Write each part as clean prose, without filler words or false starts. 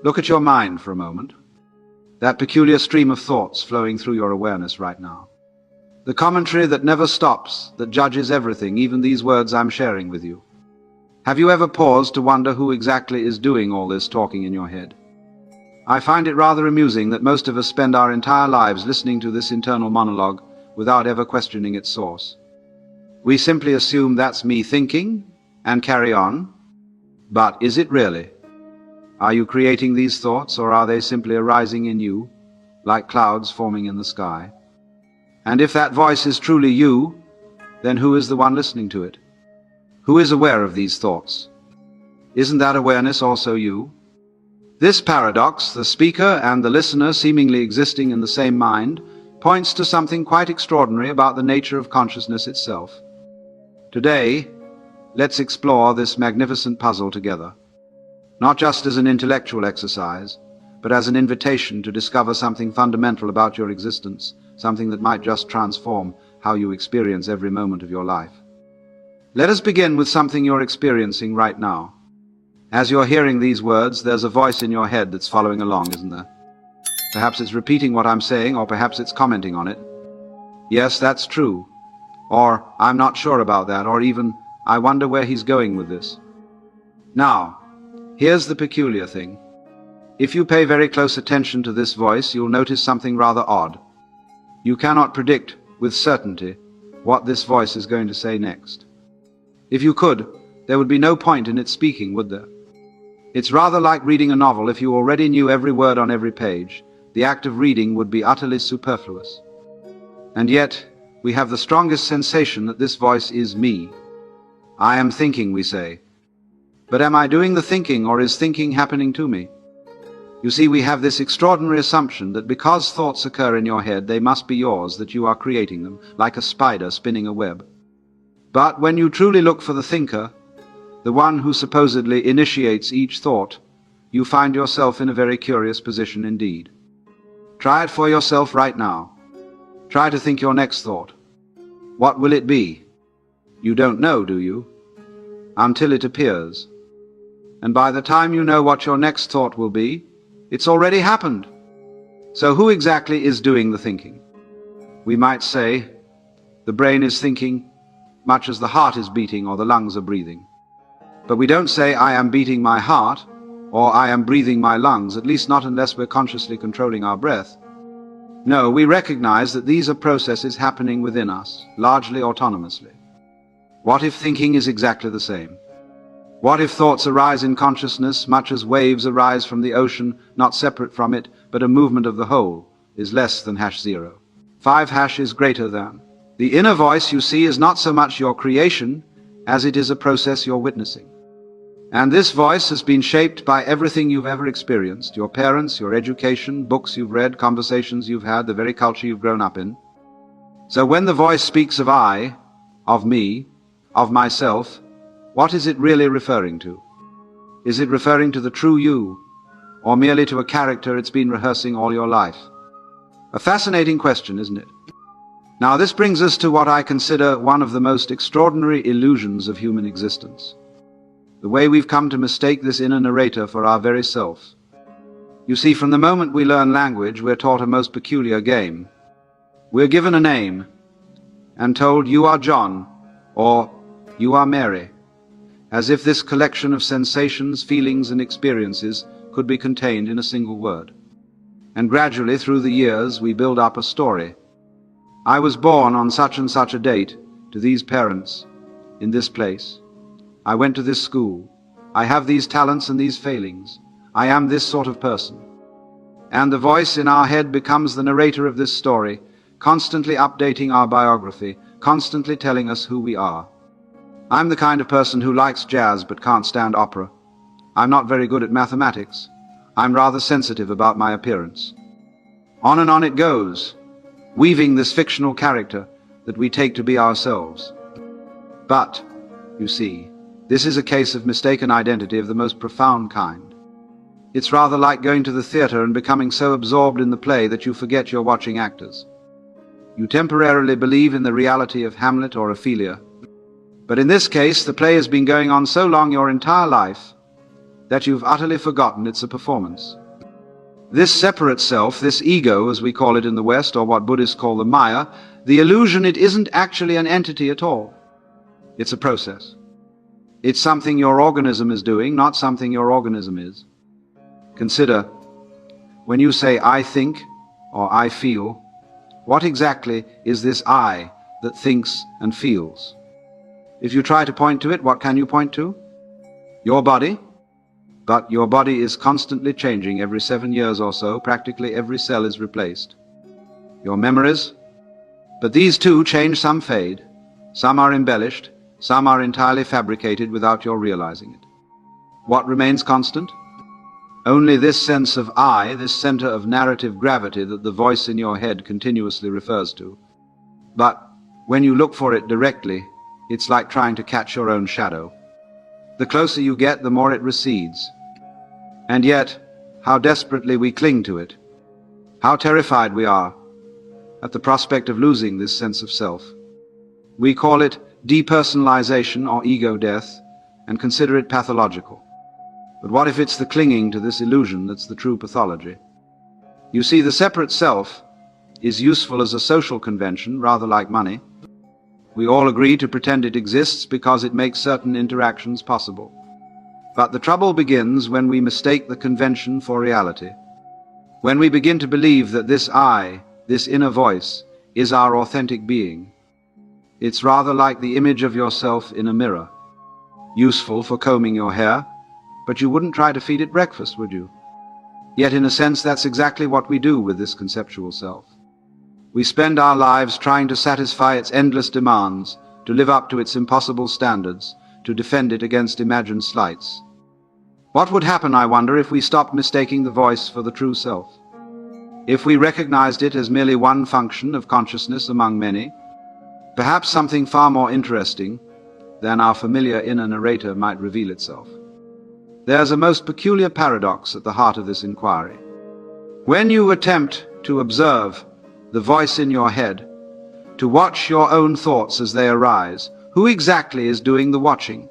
Look at your mind for a moment. That peculiar stream of thoughts flowing through your awareness right now. The commentary that never stops, that judges everything, even these words I'm sharing with you. Have you ever paused to wonder who exactly is doing all this talking in your head? I find it rather amusing that most of us spend our entire lives listening to this internal monologue without ever questioning its source. We simply assume that's me thinking and carry on. But is it really? Are you creating these thoughts, or are they simply arising in you, like clouds forming in the sky? And if that voice is truly you, then who is the one listening to it? Who is aware of these thoughts? Isn't that awareness also you? This paradox, the speaker and the listener seemingly existing in the same mind, points to something quite extraordinary about the nature of consciousness itself. Today, let's explore this magnificent puzzle together, not just as an intellectual exercise, but as an invitation to discover something fundamental about your existence, something that might just transform how you experience every moment of your life. Let us begin with something you're experiencing right now. As you're hearing these words, there's a voice in your head that's following along, isn't there? Perhaps it's repeating what I'm saying, or perhaps it's commenting on it. Yes, that's true. Or, I'm not sure about that, or even, I wonder where he's going with this. Now, here's the peculiar thing. If you pay very close attention to this voice, you'll notice something rather odd. You cannot predict with certainty what this voice is going to say next. If you could, there would be no point in its speaking, would there? It's rather like reading a novel. If you already knew every word on every page, the act of reading would be utterly superfluous. And yet, we have the strongest sensation that this voice is me. I am thinking, we say. But am I doing the thinking, or is thinking happening to me? You see, we have this extraordinary assumption that because thoughts occur in your head, they must be yours, that you are creating them, like a spider spinning a web. But when you truly look for the thinker, the one who supposedly initiates each thought, you find yourself in a very curious position indeed. Try it for yourself right now. Try to think your next thought. What will it be? You don't know, do you? Until it appears. And by the time you know what your next thought will be, it's already happened. So who exactly is doing the thinking? We might say, the brain is thinking, much as the heart is beating or the lungs are breathing. But we don't say, I am beating my heart, or I am breathing my lungs, at least not unless we're consciously controlling our breath. No, we recognize that these are processes happening within us, largely autonomously. What if thinking is exactly the same? What if thoughts arise in consciousness much as waves arise from the ocean, not separate from it, but a movement of the whole, is less than #0. 5# is greater than. The inner voice, you see, is not so much your creation as it is a process you're witnessing. And this voice has been shaped by everything you've ever experienced, your parents, your education, books you've read, conversations you've had, the very culture you've grown up in. So when the voice speaks of I, of me, of myself, what is it really referring to? Is it referring to the true you, or merely to a character it's been rehearsing all your life? A fascinating question, isn't it? Now this brings us to what I consider one of the most extraordinary illusions of human existence. The way we've come to mistake this inner narrator for our very self. You see, from the moment we learn language, we're taught a most peculiar game. We're given a name and told, you are John, or you are Mary, as if this collection of sensations, feelings, and experiences could be contained in a single word. And gradually, through the years, we build up a story. I was born on such and such a date to these parents, in this place. I went to this school. I have these talents and these failings. I am this sort of person. And the voice in our head becomes the narrator of this story, constantly updating our biography, constantly telling us who we are. I'm the kind of person who likes jazz but can't stand opera. I'm not very good at mathematics. I'm rather sensitive about my appearance. On and on it goes, weaving this fictional character that we take to be ourselves. But, you see, this is a case of mistaken identity of the most profound kind. It's rather like going to the theater and becoming so absorbed in the play that you forget you're watching actors. You temporarily believe in the reality of Hamlet or Ophelia, but in this case the play has been going on so long, your entire life, that you've utterly forgotten it's a performance. This separate self, this ego, as we call it in the West, or what Buddhists call the Maya, the illusion it isn't actually an entity at all. It's a process. It's something your organism is doing, not something your organism is. Consider, when you say I think or I feel, what exactly is this I that thinks and feels? If you try to point to it, what can you point to? Your body. But your body is constantly changing every 7 years or so. Practically every cell is replaced. Your memories. But these too change, some fade. Some are embellished. Some are entirely fabricated without your realizing it. What remains constant? Only this sense of I, this center of narrative gravity that the voice in your head continuously refers to. But when you look for it directly, it's like trying to catch your own shadow. The closer you get, the more it recedes. And yet, how desperately we cling to it. How terrified we are at the prospect of losing this sense of self. We call it depersonalization or ego death and consider it pathological. But what if it's the clinging to this illusion that's the true pathology? You see, the separate self is useful as a social convention, rather like money. We all agree to pretend it exists because it makes certain interactions possible. But the trouble begins when we mistake the convention for reality. When we begin to believe that this I, this inner voice, is our authentic being. It's rather like the image of yourself in a mirror. Useful for combing your hair, but you wouldn't try to feed it breakfast, would you? Yet in a sense that's exactly what we do with this conceptual self. We spend our lives trying to satisfy its endless demands, to live up to its impossible standards, to defend it against imagined slights. What would happen, I wonder, if we stopped mistaking the voice for the true self? If we recognized it as merely one function of consciousness among many, perhaps something far more interesting than our familiar inner narrator might reveal itself. There's a most peculiar paradox at the heart of this inquiry. When you attempt to observe the voice in your head, to watch your own thoughts as they arise, who exactly is doing the watching?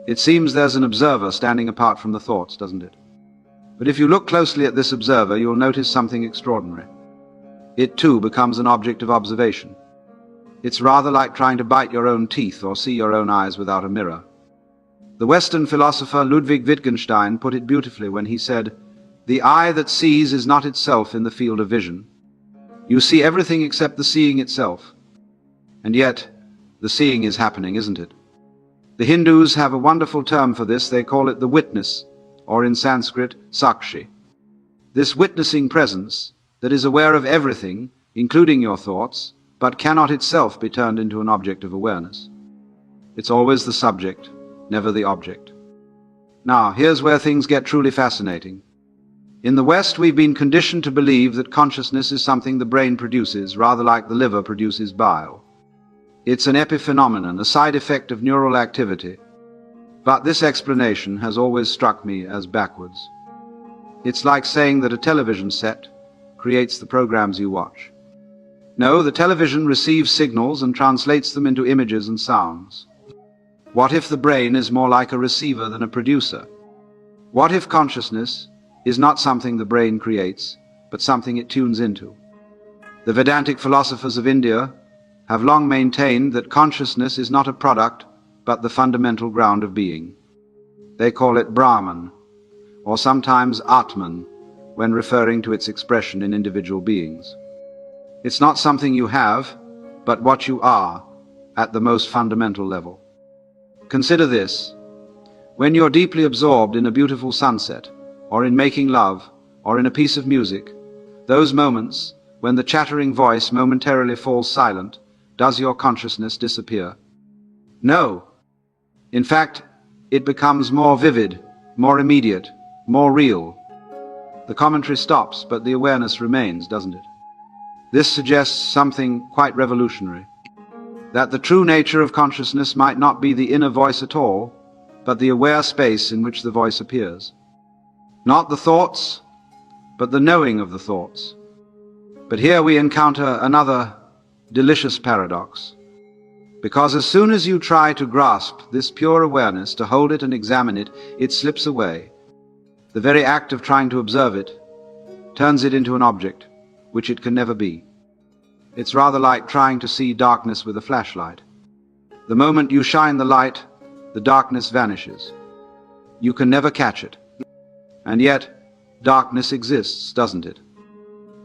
It seems there's an observer standing apart from the thoughts, doesn't it? But if you look closely at this observer, you'll notice something extraordinary. It too becomes an object of observation. It's rather like trying to bite your own teeth or see your own eyes without a mirror. The Western philosopher Ludwig Wittgenstein put it beautifully when he said, "The eye that sees is not itself in the field of vision. You see everything except the seeing itself." And yet, the seeing is happening, isn't it? The Hindus have a wonderful term for this. They call it the witness, or in Sanskrit, sakshi. This witnessing presence that is aware of everything, including your thoughts, but cannot itself be turned into an object of awareness. It's always the subject, never the object. Now, here's where things get truly fascinating. In the West, we've been conditioned to believe that consciousness is something the brain produces, rather like the liver produces bile. It's an epiphenomenon, a side effect of neural activity. But this explanation has always struck me as backwards. It's like saying that a television set creates the programs you watch. No, the television receives signals and translates them into images and sounds. What if the brain is more like a receiver than a producer? What if consciousness is not something the brain creates, but something it tunes into? The Vedantic philosophers of India have long maintained that consciousness is not a product, but the fundamental ground of being. They call it Brahman, or sometimes Atman, when referring to its expression in individual beings. It's not something you have, but what you are, at the most fundamental level. Consider this. When you're deeply absorbed in a beautiful sunset, or in making love, or in a piece of music, those moments when the chattering voice momentarily falls silent, does your consciousness disappear? No. In fact, it becomes more vivid, more immediate, more real. The commentary stops, but the awareness remains, doesn't it? This suggests something quite revolutionary. That the true nature of consciousness might not be the inner voice at all, but the aware space in which the voice appears. Not the thoughts, but the knowing of the thoughts. But here we encounter another delicious paradox. Because as soon as you try to grasp this pure awareness, to hold it and examine it, it slips away. The very act of trying to observe it turns it into an object, which it can never be. It's rather like trying to see darkness with a flashlight. The moment you shine the light, the darkness vanishes. You can never catch it. And yet, darkness exists, doesn't it?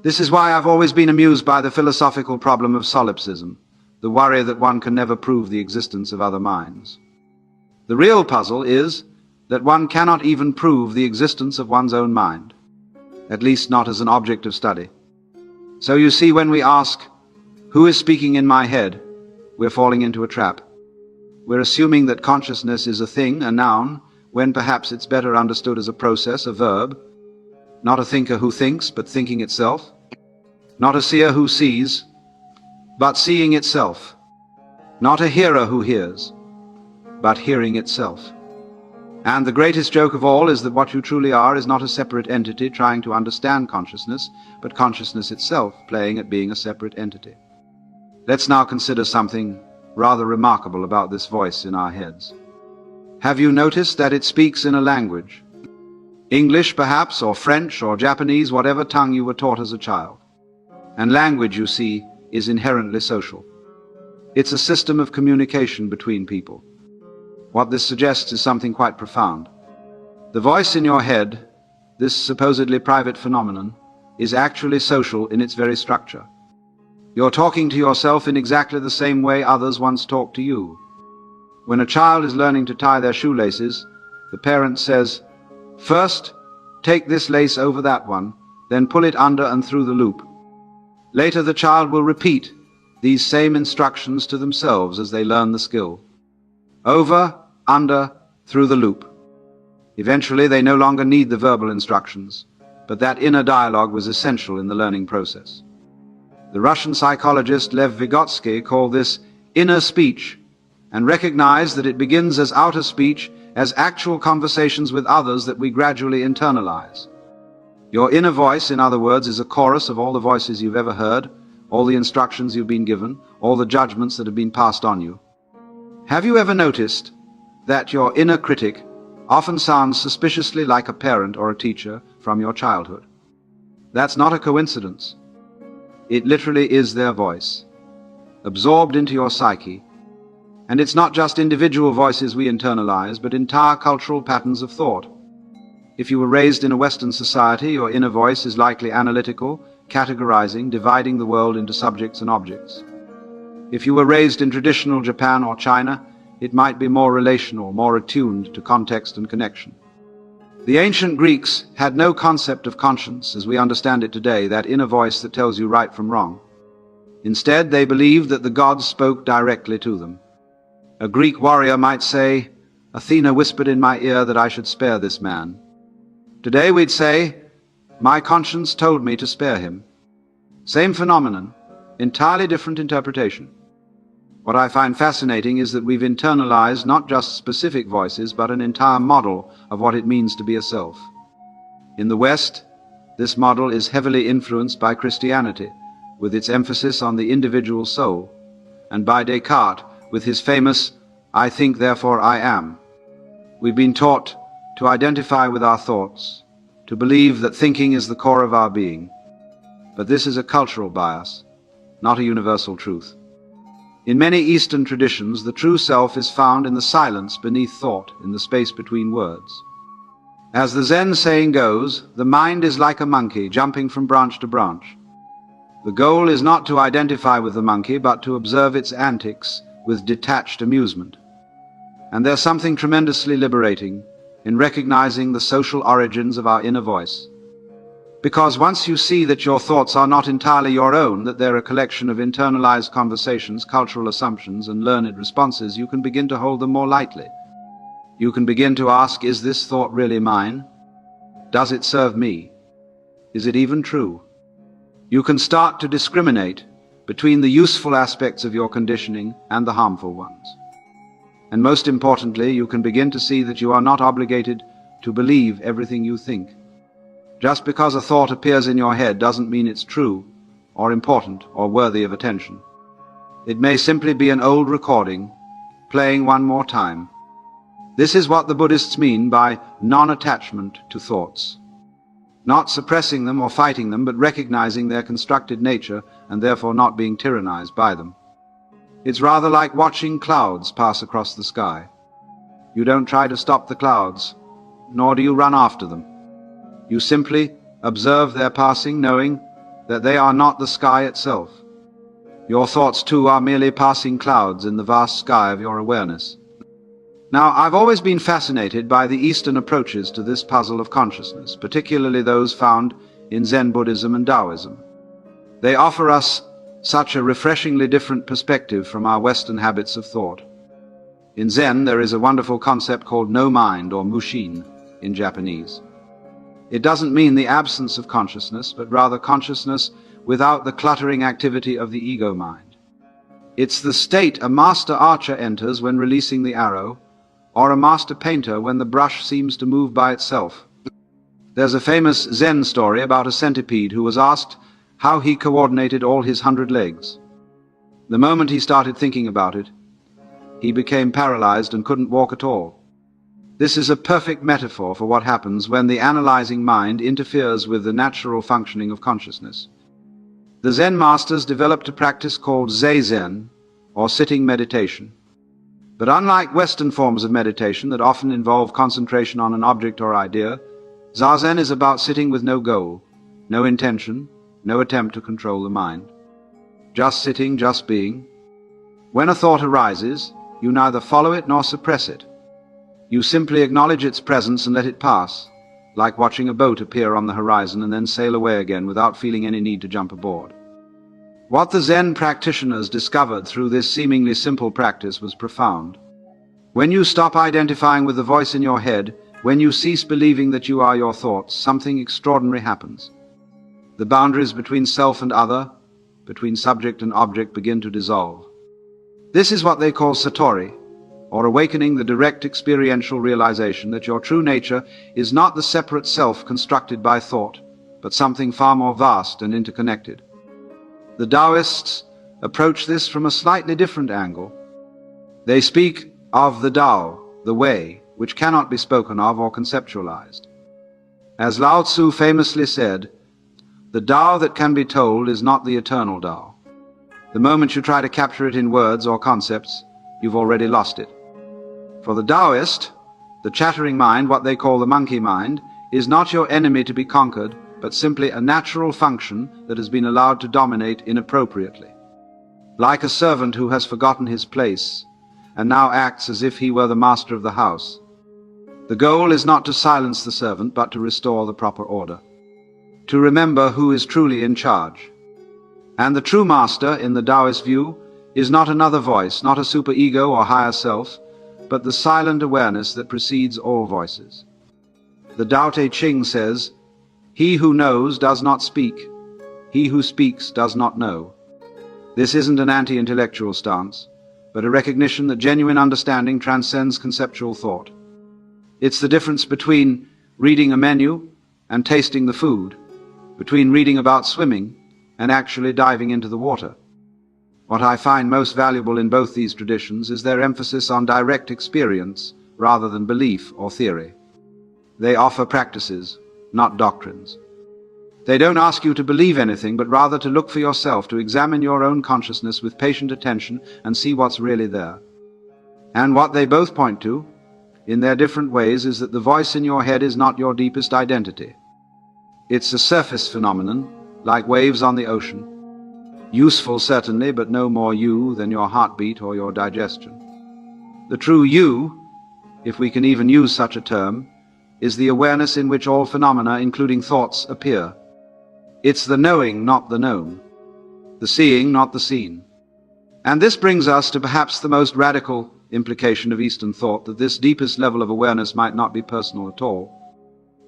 This is why I've always been amused by the philosophical problem of solipsism, the worry that one can never prove the existence of other minds. The real puzzle is that one cannot even prove the existence of one's own mind, at least not as an object of study. So you see, when we ask, "Who is speaking in my head?" we're falling into a trap. We're assuming that consciousness is a thing, a noun, when perhaps it's better understood as a process, a verb. Not a thinker who thinks, but thinking itself. Not a seer who sees, but seeing itself. Not a hearer who hears, but hearing itself. And the greatest joke of all is that what you truly are is not a separate entity trying to understand consciousness, but consciousness itself playing at being a separate entity. Let's now consider something rather remarkable about this voice in our heads. Have you noticed that it speaks in a language? English, perhaps, or French, or Japanese, whatever tongue you were taught as a child. And language, you see, is inherently social. It's a system of communication between people. What this suggests is something quite profound. The voice in your head, this supposedly private phenomenon, is actually social in its very structure. You're talking to yourself in exactly the same way others once talked to you. When a child is learning to tie their shoelaces, the parent says, "First, take this lace over that one, then pull it under and through the loop." Later the child will repeat these same instructions to themselves as they learn the skill. Over, under, through the loop. Eventually they no longer need the verbal instructions, but that inner dialogue was essential in the learning process. The Russian psychologist Lev Vygotsky called this inner speech, and recognized that it begins as outer speech, as actual conversations with others that we gradually internalize. Your inner voice, in other words, is a chorus of all the voices you've ever heard, all the instructions you've been given, all the judgments that have been passed on you. Have you ever noticed that your inner critic often sounds suspiciously like a parent or a teacher from your childhood? That's not a coincidence. It literally is their voice, absorbed into your psyche. And it's not just individual voices we internalize, but entire cultural patterns of thought. If you were raised in a Western society, your inner voice is likely analytical, categorizing, dividing the world into subjects and objects. If you were raised in traditional Japan or China, it might be more relational, more attuned to context and connection. The ancient Greeks had no concept of conscience as we understand it today, that inner voice that tells you right from wrong. Instead, they believed that the gods spoke directly to them. A Greek warrior might say, "Athena whispered in my ear that I should spare this man." Today we'd say, "My conscience told me to spare him." Same phenomenon, entirely different interpretation. What I find fascinating is that we've internalized not just specific voices, but an entire model of what it means to be a self. In the West, this model is heavily influenced by Christianity, with its emphasis on the individual soul, and by Descartes, with his famous "I think, therefore I am." We've been taught to identify with our thoughts, to believe that thinking is the core of our being. But this is a cultural bias, not a universal truth. In many Eastern traditions, the true self is found in the silence beneath thought, in the space between words. As the Zen saying goes, the mind is like a monkey jumping from branch to branch. The goal is not to identify with the monkey, but to observe its antics with detached amusement. And there's something tremendously liberating in recognizing the social origins of our inner voice. Because once you see that your thoughts are not entirely your own, that they're a collection of internalized conversations, cultural assumptions, and learned responses, you can begin to hold them more lightly. You can begin to ask, is this thought really mine? Does it serve me? Is it even true? You can start to discriminate between the useful aspects of your conditioning and the harmful ones. And most importantly, you can begin to see that you are not obligated to believe everything you think. Just because a thought appears in your head doesn't mean it's true, or important, or worthy of attention. It may simply be an old recording, playing one more time. This is what the Buddhists mean by non-attachment to thoughts. Not suppressing them or fighting them, but recognizing their constructed nature and therefore not being tyrannized by them. It's rather like watching clouds pass across the sky. You don't try to stop the clouds, nor do you run after them. You simply observe their passing, knowing that they are not the sky itself. Your thoughts, too, are merely passing clouds in the vast sky of your awareness. Now, I've always been fascinated by the Eastern approaches to this puzzle of consciousness, particularly those found in Zen Buddhism and Taoism. They offer us such a refreshingly different perspective from our Western habits of thought. In Zen, there is a wonderful concept called no mind, or mushin in Japanese. It doesn't mean the absence of consciousness, but rather consciousness without the cluttering activity of the ego mind. It's the state a master archer enters when releasing the arrow, or a master painter when the brush seems to move by itself. There's a famous Zen story about a centipede who was asked how he coordinated all his 100 legs. The moment he started thinking about it, he became paralyzed and couldn't walk at all. This is a perfect metaphor for what happens when the analyzing mind interferes with the natural functioning of consciousness. The Zen masters developed a practice called Zazen, or sitting meditation. But unlike Western forms of meditation that often involve concentration on an object or idea, Zazen is about sitting with no goal, no intention, no attempt to control the mind. Just sitting, just being. When a thought arises, you neither follow it nor suppress it. You simply acknowledge its presence and let it pass, like watching a boat appear on the horizon and then sail away again without feeling any need to jump aboard. What the Zen practitioners discovered through this seemingly simple practice was profound. When you stop identifying with the voice in your head, when you cease believing that you are your thoughts, something extraordinary happens. The boundaries between self and other, between subject and object, begin to dissolve. This is what they call satori, or awakening the direct experiential realization that your true nature is not the separate self constructed by thought, but something far more vast and interconnected. The Taoists approach this from a slightly different angle. They speak of the Tao, the way, which cannot be spoken of or conceptualized. As Lao Tzu famously said, the Tao that can be told is not the eternal Tao. The moment you try to capture it in words or concepts, you've already lost it. For the Taoist, the chattering mind, what they call the monkey mind, is not your enemy to be conquered, but simply a natural function that has been allowed to dominate inappropriately. Like a servant who has forgotten his place and now acts as if he were the master of the house. The goal is not to silence the servant, but to restore the proper order. To remember who is truly in charge. And the true master, in the Taoist view, is not another voice, not a superego or higher self, but the silent awareness that precedes all voices. The Tao Te Ching says, "He who knows does not speak. He who speaks does not know." This isn't an anti-intellectual stance, but a recognition that genuine understanding transcends conceptual thought. It's the difference between reading a menu and tasting the food, between reading about swimming and actually diving into the water. What I find most valuable in both these traditions is their emphasis on direct experience rather than belief or theory. They offer practices, not doctrines. They don't ask you to believe anything, but rather to look for yourself, to examine your own consciousness with patient attention and see what's really there. And what they both point to, in their different ways, is that the voice in your head is not your deepest identity. It's a surface phenomenon, like waves on the ocean. Useful, certainly, but no more you than your heartbeat or your digestion. The true you, if we can even use such a term, is the awareness in which all phenomena, including thoughts, appear. It's the knowing, not the known. The seeing, not the seen. And this brings us to perhaps the most radical implication of Eastern thought, that this deepest level of awareness might not be personal at all.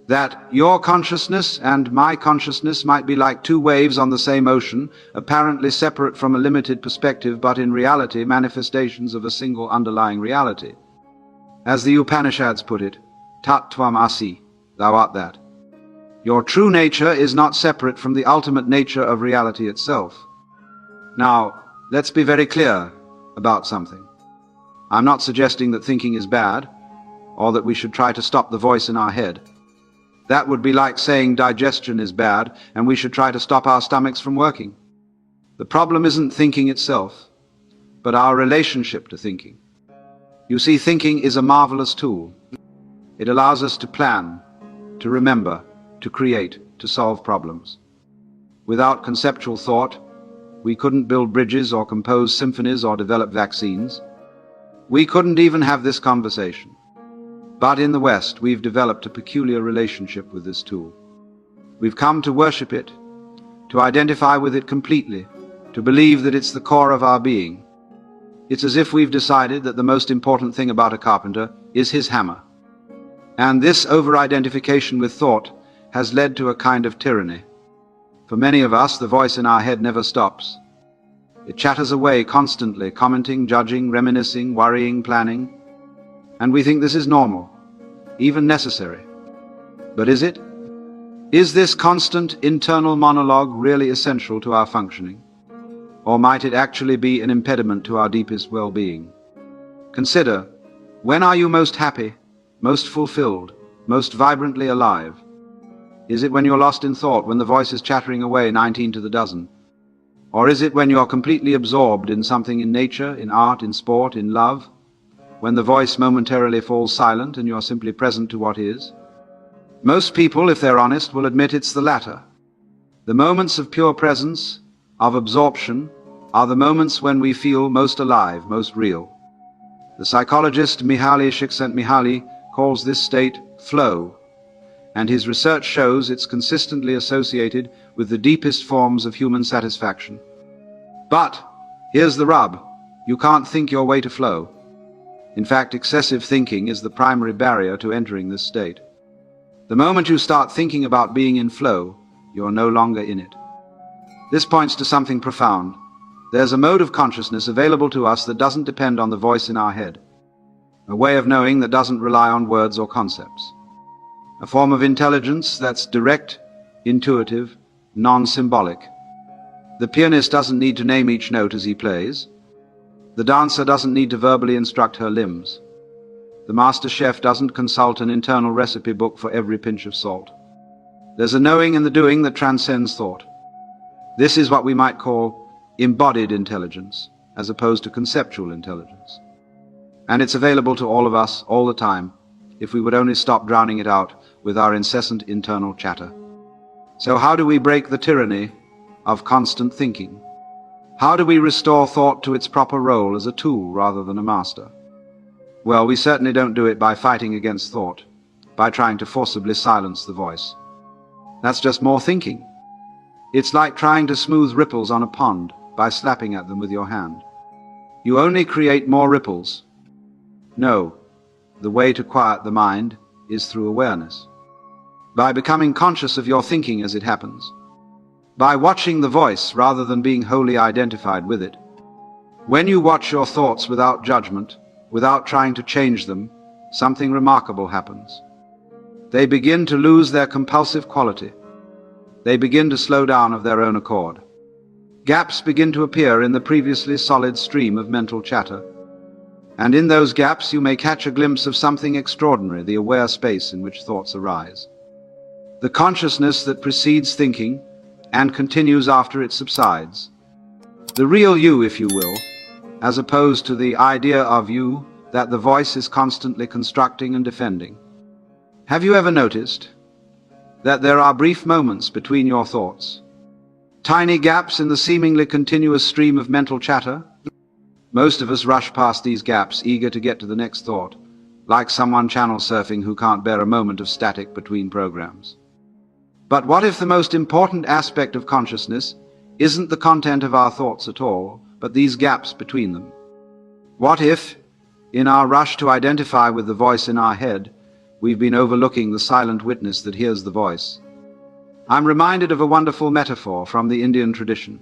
That your consciousness and my consciousness might be like two waves on the same ocean, apparently separate from a limited perspective, but in reality manifestations of a single underlying reality. As the Upanishads put it, Tat Tvam Asi, thou art that. Your true nature is not separate from the ultimate nature of reality itself. Now, Let's be very clear about something. I'm not suggesting that thinking is bad, or that we should try to stop the voice in our head. That would be like saying digestion is bad and we should try to stop our stomachs from working. The problem isn't thinking itself, but our relationship to thinking. You see, thinking is a marvelous tool. It allows us to plan, to remember, to create, to solve problems. Without conceptual thought, we couldn't build bridges or compose symphonies or develop vaccines. We couldn't even have this conversation. But in the West, we've developed a peculiar relationship with this tool. We've come to worship it, to identify with it completely, to believe that it's the core of our being. It's as if we've decided that the most important thing about a carpenter is his hammer. And this over-identification with thought has led to a kind of tyranny. For many of us, the voice in our head never stops. It chatters away constantly, commenting, judging, reminiscing, worrying, planning. And we think this is normal, even necessary. But is it? Is this constant internal monologue really essential to our functioning? Or might it actually be an impediment to our deepest well-being? Consider, when are you most happy, most fulfilled, most vibrantly alive? Is it when you're lost in thought, when the voice is chattering away 19 to the dozen? Or is it when you're completely absorbed in something in nature, in art, in sport, in love? When the voice momentarily falls silent and you're simply present to what is? Most people, if they're honest, will admit it's the latter. The moments of pure presence, of absorption, are the moments when we feel most alive, most real. The psychologist Mihaly Csikszentmihalyi calls this state flow, and his research shows it's consistently associated with the deepest forms of human satisfaction. But here's the rub: you can't think your way to flow. In fact, excessive thinking is the primary barrier to entering this state. The moment you start thinking about being in flow, you're no longer in it. This points to something profound. There's a mode of consciousness available to us that doesn't depend on the voice in our head. A way of knowing that doesn't rely on words or concepts. A form of intelligence that's direct, intuitive, non-symbolic. The pianist doesn't need to name each note as he plays. The dancer doesn't need to verbally instruct her limbs. The master chef doesn't consult an internal recipe book for every pinch of salt. There's a knowing in the doing that transcends thought. This is what we might call embodied intelligence, as opposed to conceptual intelligence. And it's available to all of us, all the time, if we would only stop drowning it out with our incessant internal chatter. So how do we break the tyranny of constant thinking? How do we restore thought to its proper role as a tool rather than a master? Well, we certainly don't do it by fighting against thought, by trying to forcibly silence the voice. That's just more thinking. It's like trying to smooth ripples on a pond by slapping at them with your hand. You only create more ripples. No, the way to quiet the mind is through awareness. By becoming conscious of your thinking as it happens. By watching the voice rather than being wholly identified with it. When you watch your thoughts without judgment, without trying to change them, something remarkable happens. They begin to lose their compulsive quality. They begin to slow down of their own accord. Gaps begin to appear in the previously solid stream of mental chatter. And in those gaps you may catch a glimpse of something extraordinary, the aware space in which thoughts arise. The consciousness that precedes thinking and continues after it subsides. The real you, if you will, as opposed to the idea of you that the voice is constantly constructing and defending. Have you ever noticed that there are brief moments between your thoughts? Tiny gaps in the seemingly continuous stream of mental chatter? Most of us rush past these gaps, eager to get to the next thought, like someone channel surfing who can't bear a moment of static between programs. But what if the most important aspect of consciousness isn't the content of our thoughts at all, but these gaps between them? What if, in our rush to identify with the voice in our head, we've been overlooking the silent witness that hears the voice? I'm reminded of a wonderful metaphor from the Indian tradition.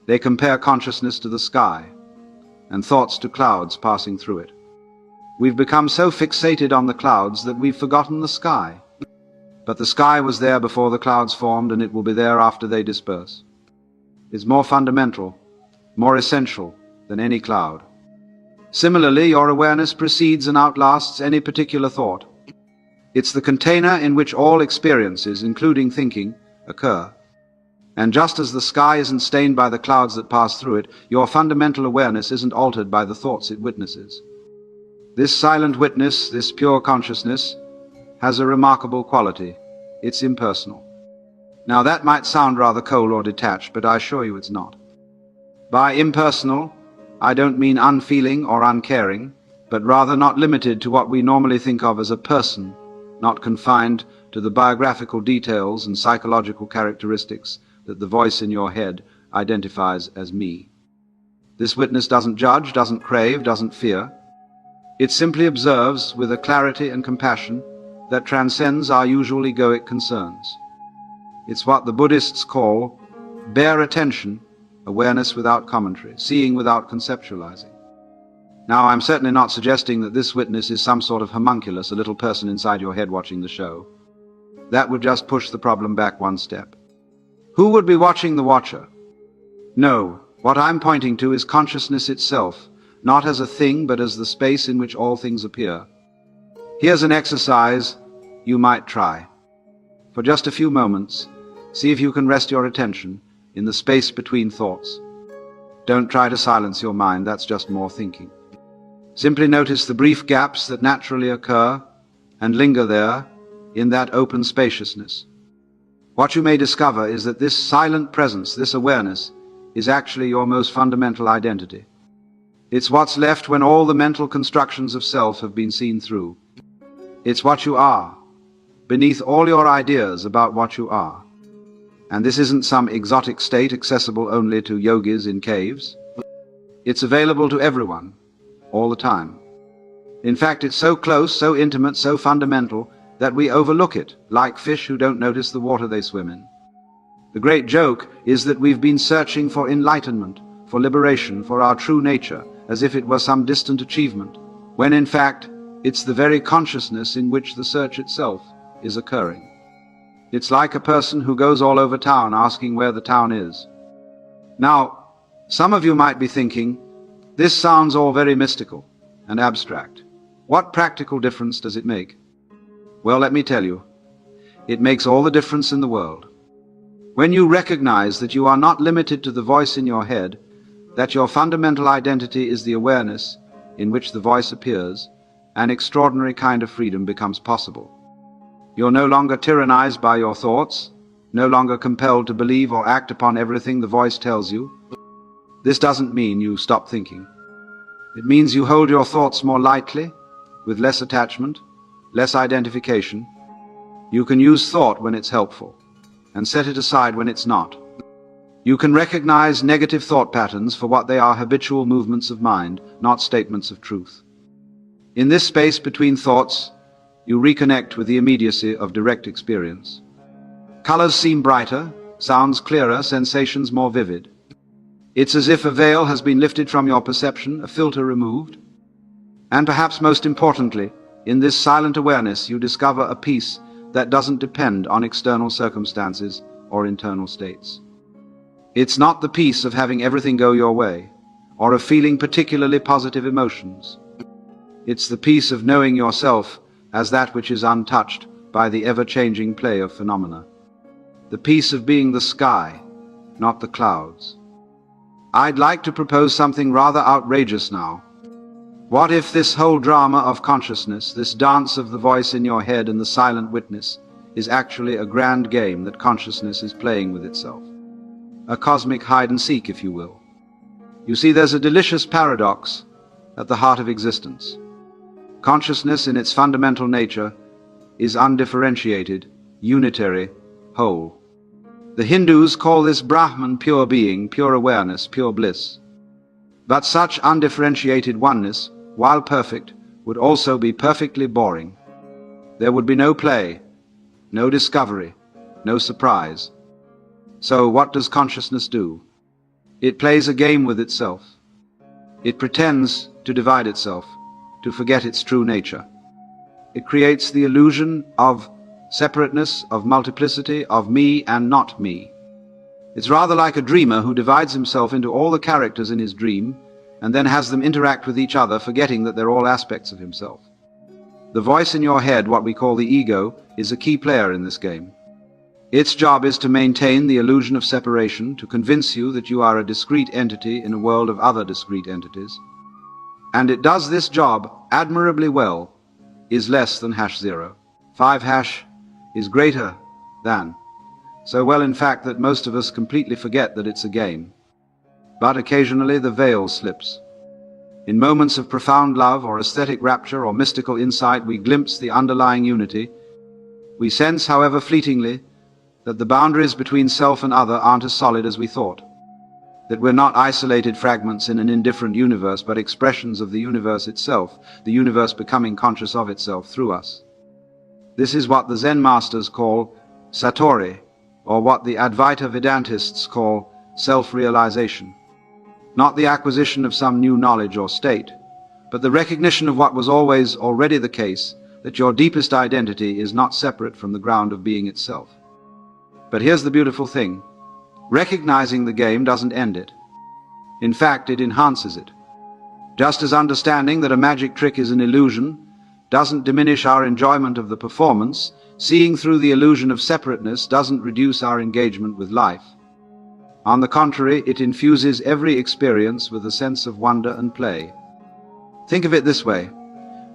They compare consciousness to the sky, and thoughts to clouds passing through it. We've become so fixated on the clouds that we've forgotten the sky. But the sky was there before the clouds formed, and it will be there after they disperse. It's more fundamental, more essential than any cloud. Similarly, your awareness precedes and outlasts any particular thought. It's the container in which all experiences, including thinking, occur. And just as the sky isn't stained by the clouds that pass through it, your fundamental awareness isn't altered by the thoughts it witnesses. This silent witness, this pure consciousness, has a remarkable quality. It's impersonal. Now that might sound rather cold or detached, but I assure you it's not. By impersonal, I don't mean unfeeling or uncaring, but rather not limited to what we normally think of as a person, not confined to the biographical details and psychological characteristics that the voice in your head identifies as me. This witness doesn't judge, doesn't crave, doesn't fear. It simply observes with a clarity and compassion that transcends our usual egoic concerns. It's what the Buddhists call bare attention, awareness without commentary, seeing without conceptualizing. Now, I'm certainly not suggesting that this witness is some sort of homunculus, a little person inside your head watching the show. That would just push the problem back one step. Who would be watching the watcher? No, what I'm pointing to is consciousness itself, not as a thing, but as the space in which all things appear. Here's an exercise you might try. For just a few moments, see if you can rest your attention in the space between thoughts. Don't try to silence your mind, that's just more thinking. Simply notice the brief gaps that naturally occur and linger there in that open spaciousness. What you may discover is that this silent presence, this awareness, is actually your most fundamental identity. It's what's left when all the mental constructions of self have been seen through. It's what you are, beneath all your ideas about what you are. And this isn't some exotic state accessible only to yogis in caves. It's available to everyone, all the time. In fact, it's so close, so intimate, so fundamental, that we overlook it, like fish who don't notice the water they swim in. The great joke is that we've been searching for enlightenment, for liberation, for our true nature, as if it were some distant achievement, when in fact, it's the very consciousness in which the search itself is occurring. It's like a person who goes all over town asking where the town is. Now, some of you might be thinking, this sounds all very mystical and abstract. What practical difference does it make? Well, let me tell you, it makes all the difference in the world. When you recognize that you are not limited to the voice in your head, that your fundamental identity is the awareness in which the voice appears, an extraordinary kind of freedom becomes possible. You're no longer tyrannized by your thoughts, no longer compelled to believe or act upon everything the voice tells you. This doesn't mean you stop thinking. It means you hold your thoughts more lightly, with less attachment, less identification. You can use thought when it's helpful, and set it aside when it's not. You can recognize negative thought patterns for what they are: habitual movements of mind, not statements of truth. In this space between thoughts, you reconnect with the immediacy of direct experience. Colors seem brighter, sounds clearer, sensations more vivid. It's as if a veil has been lifted from your perception, a filter removed. And perhaps most importantly, in this silent awareness you discover a peace that doesn't depend on external circumstances or internal states. It's not the peace of having everything go your way, or of feeling particularly positive emotions. It's the peace of knowing yourself as that which is untouched by the ever-changing play of phenomena. The peace of being the sky, not the clouds. I'd like to propose something rather outrageous now. What if this whole drama of consciousness, this dance of the voice in your head and the silent witness, is actually a grand game that consciousness is playing with itself? A cosmic hide-and-seek, if you will. You see, there's a delicious paradox at the heart of existence. Consciousness in its fundamental nature is undifferentiated, unitary, whole. The Hindus call this Brahman pure being, pure awareness, pure bliss. But such undifferentiated oneness, while perfect, would also be perfectly boring. There would be no play, no discovery, no surprise. So what does consciousness do? It plays a game with itself. It pretends to divide itself, to forget its true nature. It creates the illusion of separateness, of multiplicity, of me and not me. It's rather like a dreamer who divides himself into all the characters in his dream and then has them interact with each other, forgetting that they're all aspects of himself. The voice in your head, what we call the ego, is a key player in this game. Its job is to maintain the illusion of separation, to convince you that you are a discrete entity in a world of other discrete entities. And it does this job admirably well. Is less than #0. 5# is greater than. So well, in fact, that most of us completely forget that it's a game. But occasionally the veil slips. In moments of profound love or aesthetic rapture or mystical insight, we glimpse the underlying unity. We sense, however fleetingly, that the boundaries between self and other aren't as solid as we thought. That we're not isolated fragments in an indifferent universe, but expressions of the universe itself, the universe becoming conscious of itself through us. This is what the Zen masters call Satori, or what the Advaita Vedantists call self-realization. Not the acquisition of some new knowledge or state, but the recognition of what was always already the case, that your deepest identity is not separate from the ground of being itself. But here's the beautiful thing. Recognizing the game doesn't end it. In fact, it enhances it. Just as understanding that a magic trick is an illusion doesn't diminish our enjoyment of the performance, seeing through the illusion of separateness doesn't reduce our engagement with life. On the contrary, it infuses every experience with a sense of wonder and play. Think of it this way.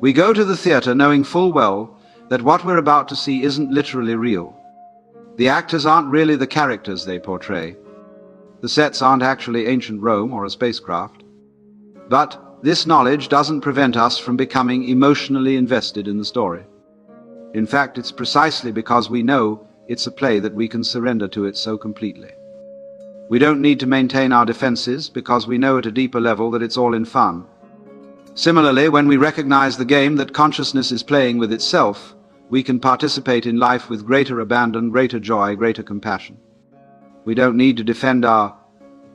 We go to the theater knowing full well that what we're about to see isn't literally real. The actors aren't really the characters they portray. The sets aren't actually ancient Rome or a spacecraft. But this knowledge doesn't prevent us from becoming emotionally invested in the story. In fact, it's precisely because we know it's a play that we can surrender to it so completely. We don't need to maintain our defenses because we know at a deeper level that it's all in fun. Similarly, when we recognize the game that consciousness is playing with itself, we can participate in life with greater abandon, greater joy, greater compassion. We don't need to defend our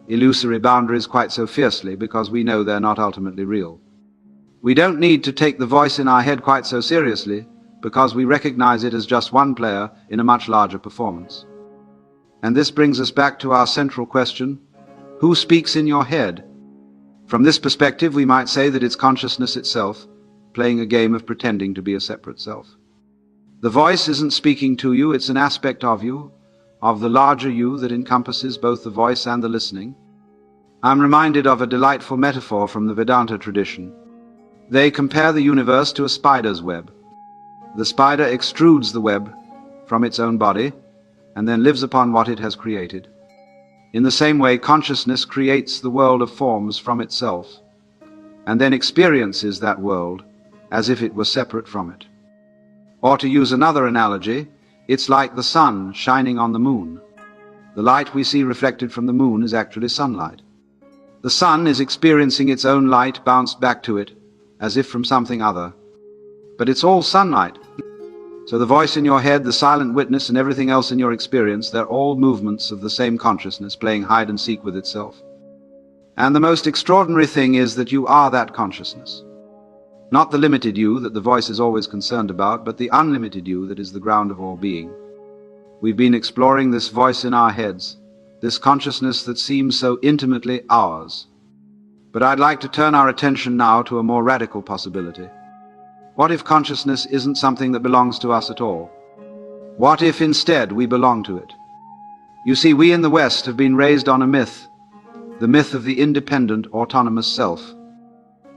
illusory boundaries quite so fiercely because we know they're not ultimately real. We don't need to take the voice in our head quite so seriously because we recognize it as just one player in a much larger performance. And this brings us back to our central question, who speaks in your head? From this perspective, we might say that it's consciousness itself, playing a game of pretending to be a separate self. The voice isn't speaking to you, it's an aspect of you, of the larger you that encompasses both the voice and the listening. I'm reminded of a delightful metaphor from the Vedanta tradition. They compare the universe to a spider's web. The spider extrudes the web from its own body, and then lives upon what it has created. In the same way, consciousness creates the world of forms from itself, and then experiences that world as if it were separate from it. Or to use another analogy, it's like the sun shining on the moon. The light we see reflected from the moon is actually sunlight. The sun is experiencing its own light bounced back to it, as if from something other. But it's all sunlight. So the voice in your head, the silent witness, and everything else in your experience, they're all movements of the same consciousness playing hide and seek with itself. And the most extraordinary thing is that you are that consciousness. Not the limited you that the voice is always concerned about, but the unlimited you that is the ground of all being. We've been exploring this voice in our heads, this consciousness that seems so intimately ours. But I'd like to turn our attention now to a more radical possibility. What if consciousness isn't something that belongs to us at all? What if instead we belong to it? You see, we in the West have been raised on a myth, the myth of the independent, autonomous self.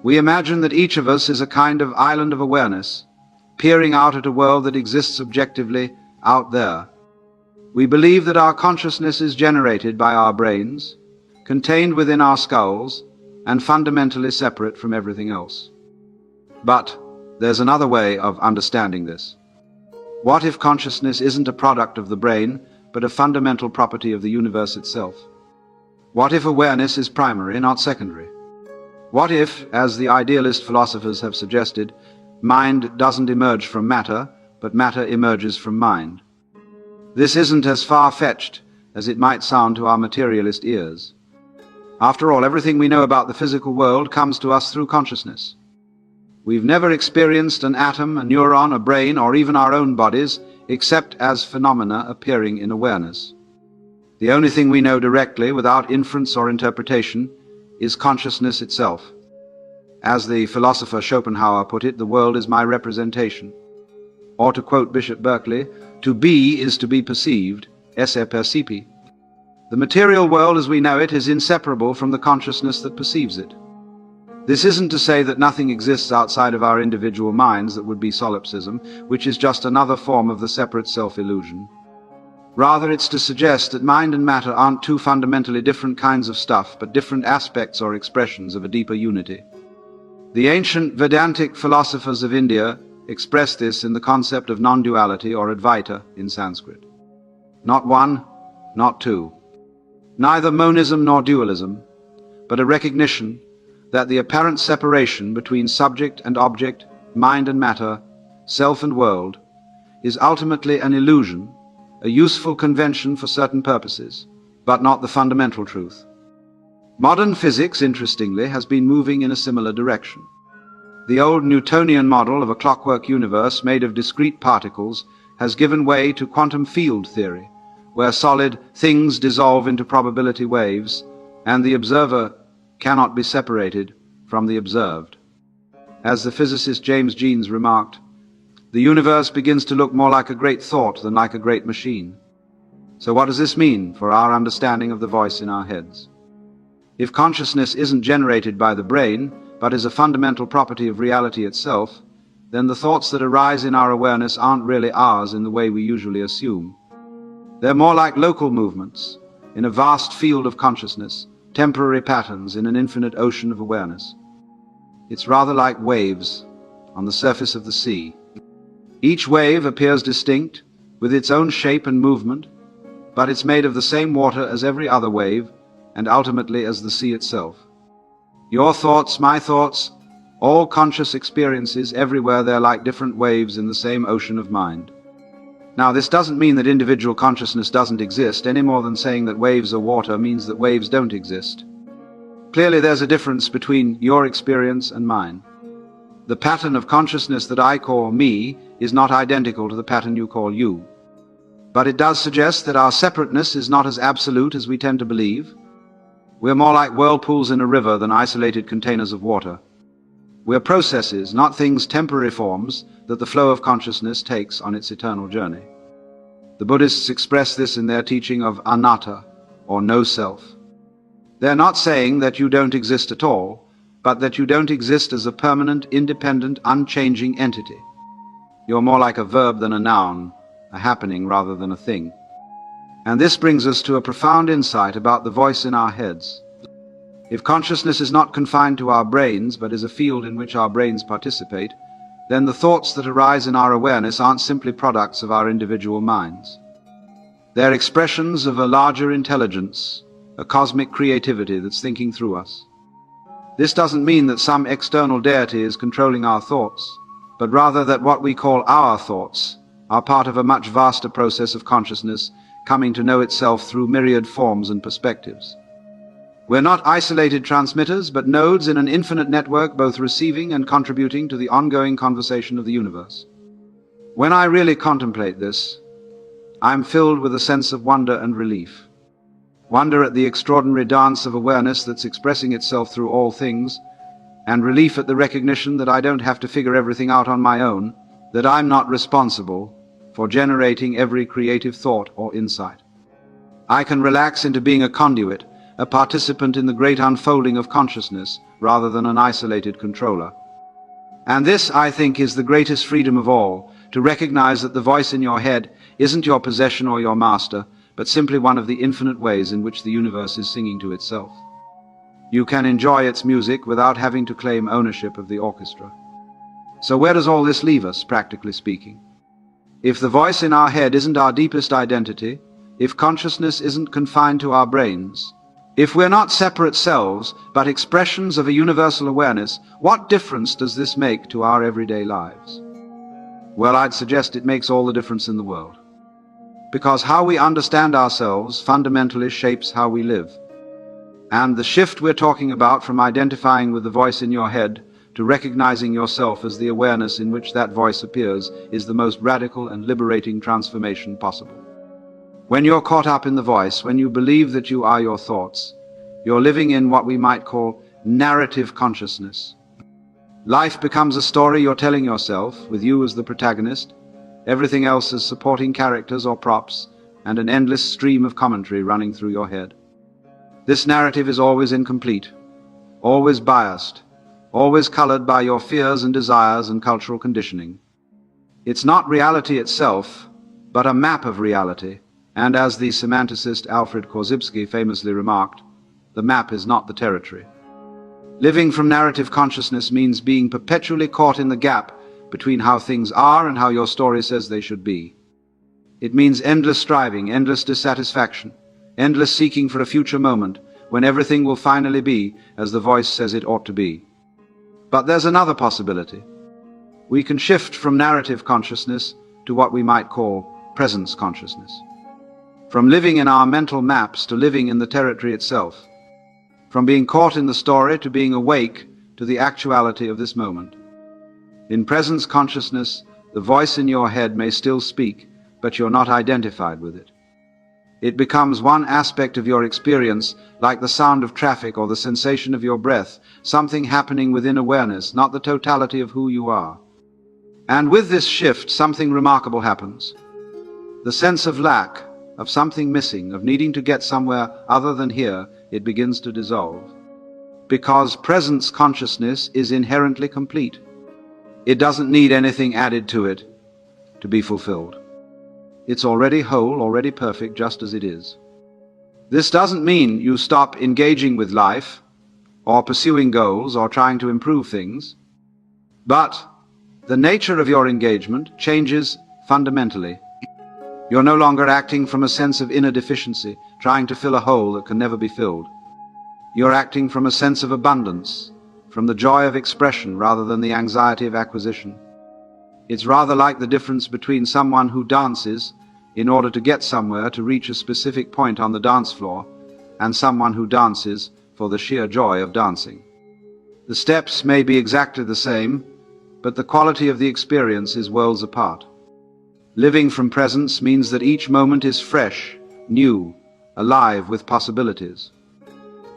We imagine that each of us is a kind of island of awareness, peering out at a world that exists objectively out there. We believe that our consciousness is generated by our brains, contained within our skulls, and fundamentally separate from everything else. But there's another way of understanding this. What if consciousness isn't a product of the brain, but a fundamental property of the universe itself? What if awareness is primary, not secondary? What if, as the idealist philosophers have suggested, mind doesn't emerge from matter, but matter emerges from mind? This isn't as far-fetched as it might sound to our materialist ears. After all, everything we know about the physical world comes to us through consciousness. We've never experienced an atom, a neuron, a brain, or even our own bodies, except as phenomena appearing in awareness. The only thing we know directly, without inference or interpretation, is consciousness itself. As the philosopher Schopenhauer put it, the world is my representation. Or to quote Bishop Berkeley, to be is to be perceived, esse percipi. The material world as we know it is inseparable from the consciousness that perceives it. This isn't to say that nothing exists outside of our individual minds, that would be solipsism, which is just another form of the separate self-illusion. Rather, it's to suggest that mind and matter aren't two fundamentally different kinds of stuff, but different aspects or expressions of a deeper unity. The ancient Vedantic philosophers of India expressed this in the concept of non-duality, or Advaita in Sanskrit. Not one, not two. Neither monism nor dualism, but a recognition that the apparent separation between subject and object, mind and matter, self and world, is ultimately an illusion, a useful convention for certain purposes, but not the fundamental truth. Modern physics, interestingly, has been moving in a similar direction. The old Newtonian model of a clockwork universe made of discrete particles has given way to quantum field theory, where solid things dissolve into probability waves, and the observer cannot be separated from the observed. As the physicist James Jeans remarked, the universe begins to look more like a great thought than like a great machine. So what does this mean for our understanding of the voice in our heads? If consciousness isn't generated by the brain, but is a fundamental property of reality itself, then the thoughts that arise in our awareness aren't really ours in the way we usually assume. They're more like local movements in a vast field of consciousness, temporary patterns in an infinite ocean of awareness. It's rather like waves on the surface of the sea. Each wave appears distinct, with its own shape and movement, but it's made of the same water as every other wave, and ultimately as the sea itself. Your thoughts, my thoughts, all conscious experiences, everywhere they're like different waves in the same ocean of mind. Now, this doesn't mean that individual consciousness doesn't exist, any more than saying that waves are water means that waves don't exist. Clearly, there's a difference between your experience and mine. The pattern of consciousness that I call me is not identical to the pattern you call you. But it does suggest that our separateness is not as absolute as we tend to believe. We're more like whirlpools in a river than isolated containers of water. We're processes, not things, temporary forms, that the flow of consciousness takes on its eternal journey. The Buddhists express this in their teaching of anatta, or no self. They're not saying that you don't exist at all, but that you don't exist as a permanent, independent, unchanging entity. You're more like a verb than a noun, a happening rather than a thing. And this brings us to a profound insight about the voice in our heads. If consciousness is not confined to our brains, but is a field in which our brains participate, then the thoughts that arise in our awareness aren't simply products of our individual minds. They're expressions of a larger intelligence, a cosmic creativity that's thinking through us. This doesn't mean that some external deity is controlling our thoughts, but rather that what we call our thoughts are part of a much vaster process of consciousness coming to know itself through myriad forms and perspectives. We're not isolated transmitters, but nodes in an infinite network, both receiving and contributing to the ongoing conversation of the universe. When I really contemplate this, I'm filled with a sense of wonder and relief. Wonder at the extraordinary dance of awareness that's expressing itself through all things, and relief at the recognition that I don't have to figure everything out on my own, that I'm not responsible for generating every creative thought or insight. I can relax into being a conduit, a participant in the great unfolding of consciousness, rather than an isolated controller. And this, I think, is the greatest freedom of all, to recognize that the voice in your head isn't your possession or your master, but simply one of the infinite ways in which the universe is singing to itself. You can enjoy its music without having to claim ownership of the orchestra. So where does all this leave us, practically speaking? If the voice in our head isn't our deepest identity, if consciousness isn't confined to our brains, if we're not separate selves, but expressions of a universal awareness, what difference does this make to our everyday lives? Well, I'd suggest it makes all the difference in the world. Because how we understand ourselves fundamentally shapes how we live. And the shift we're talking about from identifying with the voice in your head to recognizing yourself as the awareness in which that voice appears is the most radical and liberating transformation possible. When you're caught up in the voice, when you believe that you are your thoughts, you're living in what we might call narrative consciousness. Life becomes a story you're telling yourself, with you as the protagonist, everything else as supporting characters or props, and an endless stream of commentary running through your head. This narrative is always incomplete, always biased, always colored by your fears and desires and cultural conditioning. It's not reality itself, but a map of reality, and as the semanticist Alfred Korzybski famously remarked, the map is not the territory. Living from narrative consciousness means being perpetually caught in the gap between how things are and how your story says they should be. It means endless striving, endless dissatisfaction, endless seeking for a future moment when everything will finally be as the voice says it ought to be. But there's another possibility. We can shift from narrative consciousness to what we might call presence consciousness. From living in our mental maps to living in the territory itself. From being caught in the story to being awake to the actuality of this moment. In presence consciousness, the voice in your head may still speak, but you're not identified with it. It becomes one aspect of your experience, like the sound of traffic or the sensation of your breath, something happening within awareness, not the totality of who you are. And with this shift, something remarkable happens. The sense of lack, of something missing, of needing to get somewhere other than here, it begins to dissolve. Because presence consciousness is inherently complete. It doesn't need anything added to it to be fulfilled. It's already whole, already perfect, just as it is. This doesn't mean you stop engaging with life, or pursuing goals, or trying to improve things. But the nature of your engagement changes fundamentally. You're no longer acting from a sense of inner deficiency, trying to fill a hole that can never be filled. You're acting from a sense of abundance, from the joy of expression rather than the anxiety of acquisition. It's rather like the difference between someone who dances in order to get somewhere to reach a specific point on the dance floor, and someone who dances for the sheer joy of dancing. The steps may be exactly the same, but the quality of the experience is worlds apart. Living from presence means that each moment is fresh, new, alive with possibilities.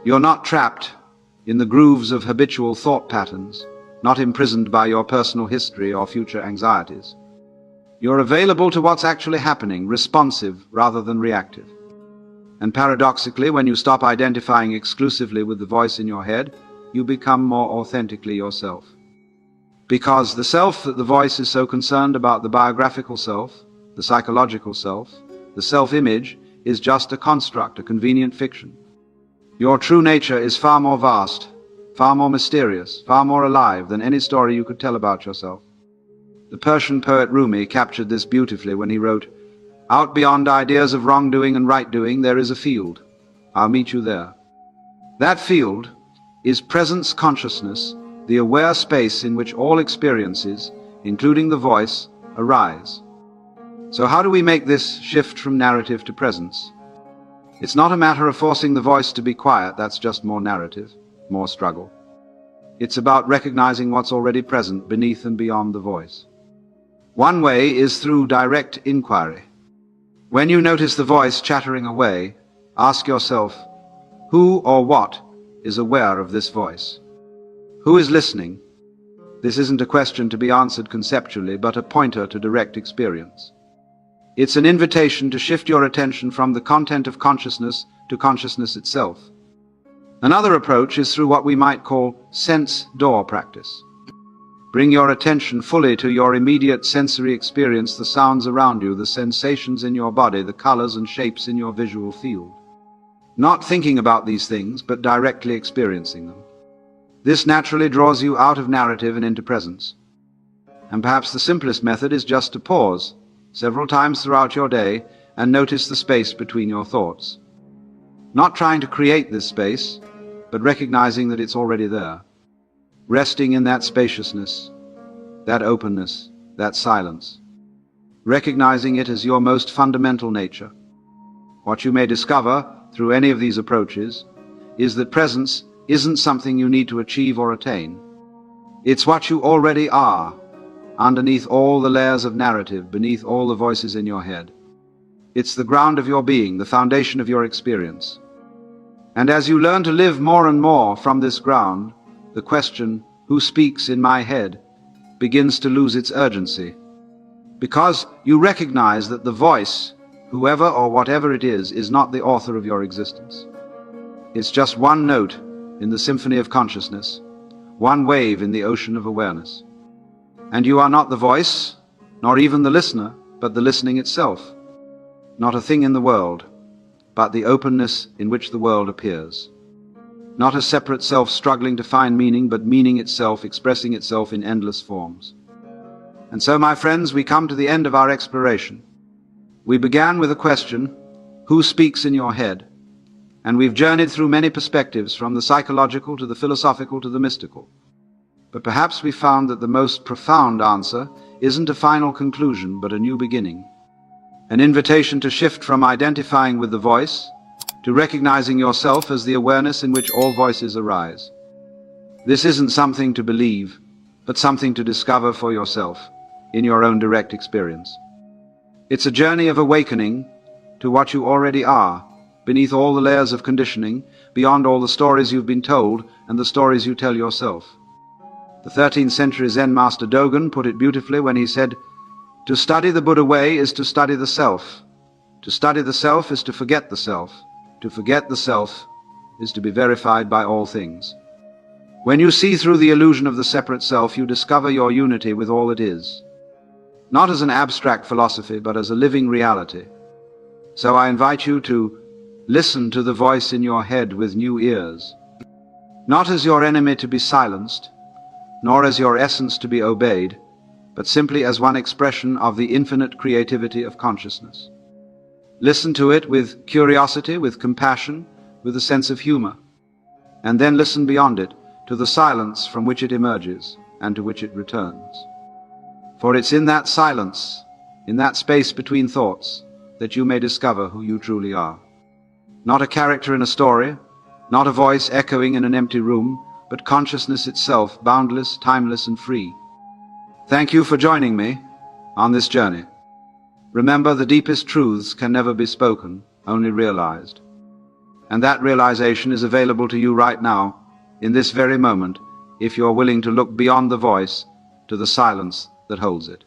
You're not trapped in the grooves of habitual thought patterns, not imprisoned by your personal history or future anxieties. You're available to what's actually happening, responsive rather than reactive. And paradoxically, when you stop identifying exclusively with the voice in your head, you become more authentically yourself. Because the self that the voice is so concerned about, the biographical self, the psychological self, the self-image, is just a construct, a convenient fiction. Your true nature is far more vast, far more mysterious, far more alive than any story you could tell about yourself. The Persian poet Rumi captured this beautifully when he wrote, "Out beyond ideas of wrongdoing and right-doing there is a field. I'll meet you there." That field is presence consciousness, the aware space in which all experiences, including the voice, arise. So how do we make this shift from narrative to presence? It's not a matter of forcing the voice to be quiet, that's just more narrative, more struggle. It's about recognizing what's already present beneath and beyond the voice. One way is through direct inquiry. When you notice the voice chattering away, ask yourself, who or what is aware of this voice? Who is listening? This isn't a question to be answered conceptually, but a pointer to direct experience. It's an invitation to shift your attention from the content of consciousness to consciousness itself. Another approach is through what we might call sense door practice. Bring your attention fully to your immediate sensory experience, the sounds around you, the sensations in your body, the colors and shapes in your visual field. Not thinking about these things, but directly experiencing them. This naturally draws you out of narrative and into presence. And perhaps the simplest method is just to pause several times throughout your day and notice the space between your thoughts. Not trying to create this space, but recognizing that it's already there. Resting in that spaciousness, that openness, that silence. Recognizing it as your most fundamental nature. What you may discover through any of these approaches is that presence isn't something you need to achieve or attain. It's what you already are, underneath all the layers of narrative, beneath all the voices in your head. It's the ground of your being, the foundation of your experience. And as you learn to live more and more from this ground, the question, "Who speaks in my head?" begins to lose its urgency. Because you recognize that the voice, whoever or whatever it is not the author of your existence. It's just one note in the symphony of consciousness, one wave in the ocean of awareness. And you are not the voice, nor even the listener, but the listening itself. Not a thing in the world, but the openness in which the world appears. Not a separate self struggling to find meaning, but meaning itself expressing itself in endless forms. And so, my friends, we come to the end of our exploration. We began with a question, "Who speaks in your head?" And we've journeyed through many perspectives, from the psychological to the philosophical to the mystical. But perhaps we found that the most profound answer isn't a final conclusion, but a new beginning. An invitation to shift from identifying with the voice to recognizing yourself as the awareness in which all voices arise. This isn't something to believe, but something to discover for yourself in your own direct experience. It's a journey of awakening to what you already are, beneath all the layers of conditioning, beyond all the stories you've been told and the stories you tell yourself. The 13th century Zen master Dogen put it beautifully when he said, "To study the Buddha way is to study the self. To study the self is to forget the self. To forget the self is to be verified by all things." When you see through the illusion of the separate self, you discover your unity with all it is. Not as an abstract philosophy, but as a living reality. So I invite you to listen to the voice in your head with new ears. Not as your enemy to be silenced, nor as your essence to be obeyed, but simply as one expression of the infinite creativity of consciousness. Listen to it with curiosity, with compassion, with a sense of humor. And then listen beyond it, to the silence from which it emerges and to which it returns. For it's in that silence, in that space between thoughts, that you may discover who you truly are. Not a character in a story, not a voice echoing in an empty room, but consciousness itself, boundless, timeless, and free. Thank you for joining me on this journey. Remember, the deepest truths can never be spoken, only realized. And that realization is available to you right now, in this very moment, if you're willing to look beyond the voice to the silence that holds it.